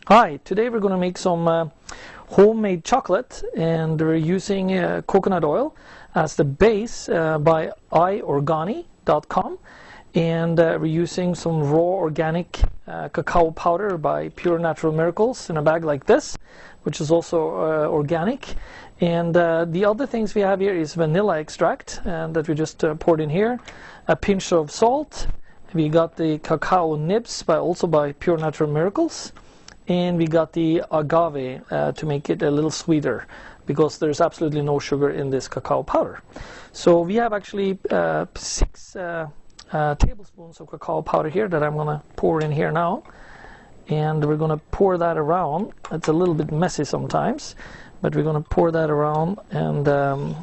Hi, today we're going to make some homemade chocolate, and we're using coconut oil as the base by iorgani.com, and we're using some raw organic cacao powder by Pure Natural Miracles in a bag like this, which is also organic. And the other things we have here is vanilla extract, and that we just poured in here, a pinch of salt. We got the cacao nibs also by Pure Natural Miracles. And we got the agave to make it a little sweeter, because there's absolutely no sugar in this cacao powder. So we have actually 6 tablespoons of cacao powder here that I'm going to pour in here now. And we're going to pour that around. It's a little bit messy sometimes, but we're going to pour that around and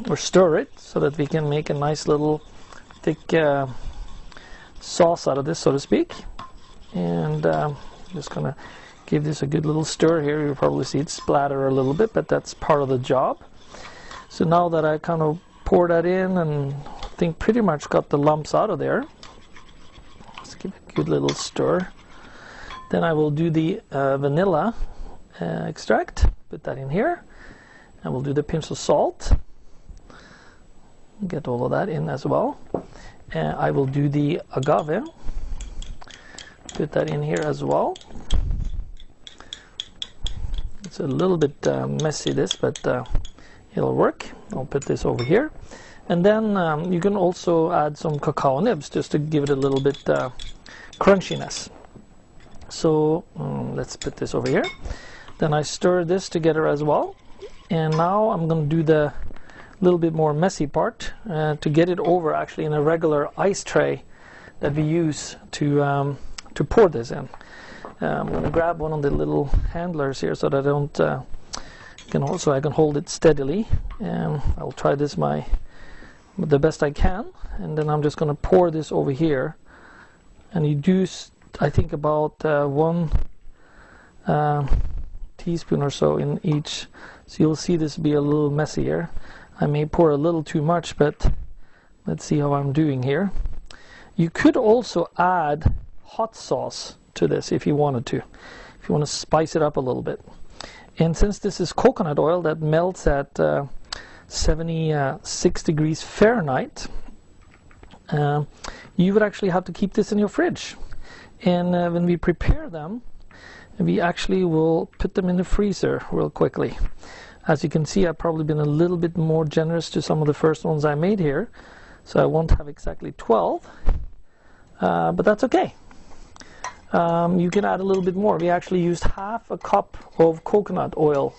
or stir it so that we can make a nice little thick sauce out of this, so to speak. And just going to give this a good little stir here. You'll probably see it splatter a little bit, but that's part of the job. So now that I kind of pour that in and I think pretty much got the lumps out of there, let's give it a good little stir. Then I will do the vanilla extract, put that in here, and we'll do the pinch of salt, get all of that in as well. And I will do the agave, put that in here as well. It's a little bit messy this, but it'll work. I'll put this over here. And then you can also add some cacao nibs just to give it a little bit crunchiness. So let's put this over here. Then I stir this together as well. And now I'm going to do the little bit more messy part to get it over actually in a regular ice tray that we use to pour this in. I'm going to grab one of the little handlers here so that I don't I can hold it steadily, and I'll try this the best I can. And then I'm just going to pour this over here, and you do I think about 1 teaspoon or so in each, so you'll see this be a little messier. I may pour a little too much, but let's see how I'm doing here. You could also add hot sauce to this if you wanted to, if you want to spice it up a little bit. And since this is coconut oil that melts at 76 degrees Fahrenheit, you would actually have to keep this in your fridge. And when we prepare them, we actually will put them in the freezer real quickly. As you can see, I've probably been a little bit more generous to some of the first ones I made here, so I won't have exactly 12, but that's okay. You can add a little bit more. We actually used half a cup of coconut oil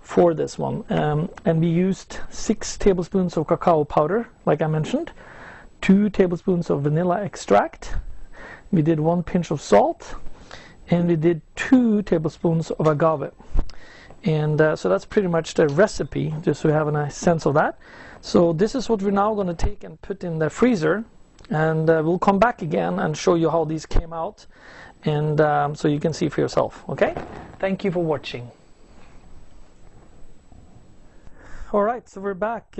for this one, and we used 6 tablespoons of cacao powder, like I mentioned, 2 tablespoons of vanilla extract, we did 1 pinch of salt, and we did 2 tablespoons of agave. And so that's pretty much the recipe, just so you have a nice sense of that. So this is what we're now going to take and put in the freezer, and we'll come back again and show you how these came out, and so you can see for yourself. Okay, thank you for watching. All right, so we're back.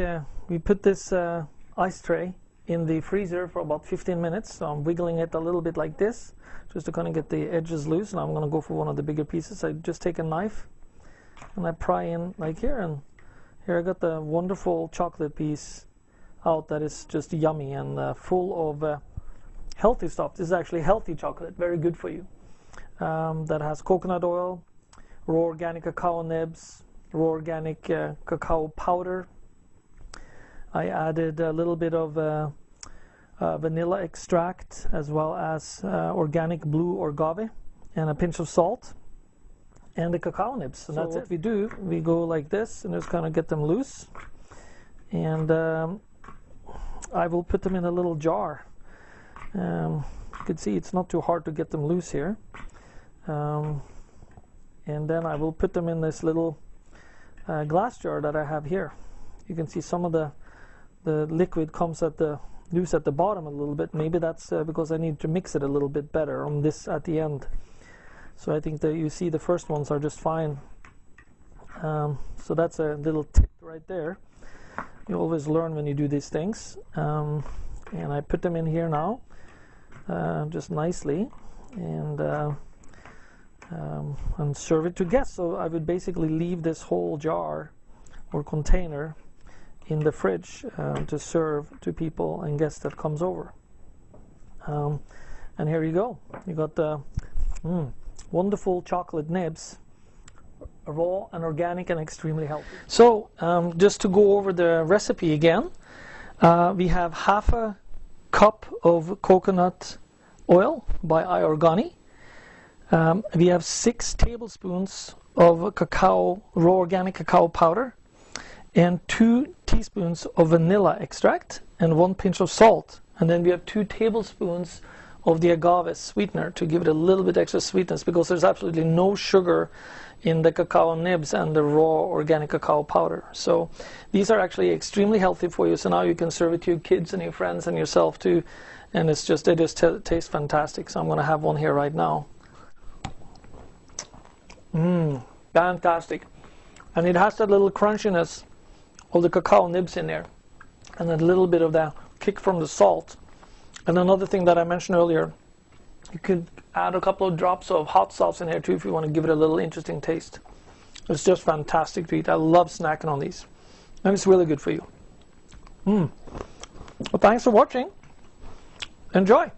We put this ice tray in the freezer for about 15 minutes. So I'm wiggling it a little bit like this, just to kind of get the edges loose. And I'm going to go for one of the bigger pieces. I just take a knife and I pry in like here, and here I got the wonderful chocolate piece out that is just yummy and full of healthy stuff. This is actually healthy chocolate, very good for you. That has coconut oil, raw organic cacao nibs, raw organic cacao powder. I added a little bit of vanilla extract, as well as organic blue agave, and a pinch of salt, and the cacao nibs. And so that's what we do. We go like this and just kind of get them loose, and I will put them in a little jar. You can see it's not too hard to get them loose here, and then I will put them in this little glass jar that I have here. You can see some of the liquid comes loose at the bottom a little bit. Maybe that's because I need to mix it a little bit better on this at the end. So I think that you see the first ones are just fine. So that's a little tip right there. You always learn when you do these things. And I put them in here now, just nicely, and and serve it to guests. So I would basically leave this whole jar or container in the fridge to serve to people and guests that comes over. And here you go. You got the wonderful chocolate nibs, raw and organic and extremely healthy. So just to go over the recipe again, we have half a cup of coconut oil by iOrgani. We have 6 tablespoons of cacao, raw organic cacao powder, and 2 teaspoons of vanilla extract and 1 pinch of salt. And then we have 2 tablespoons of the agave sweetener to give it a little bit extra sweetness, because there's absolutely no sugar in the cacao nibs and the raw organic cacao powder. So these are actually extremely healthy for you. So now you can serve it to your kids and your friends and yourself too. And it's just, they just taste fantastic. So I'm going to have one here right now. Fantastic. And it has that little crunchiness of the cacao nibs in there, and a little bit of that kick from the salt. And another thing that I mentioned earlier, you could add a couple of drops of hot sauce in here too if you want to give it a little interesting taste. It's just fantastic to eat. I love snacking on these, and it's really good for you. Well, thanks for watching. Enjoy.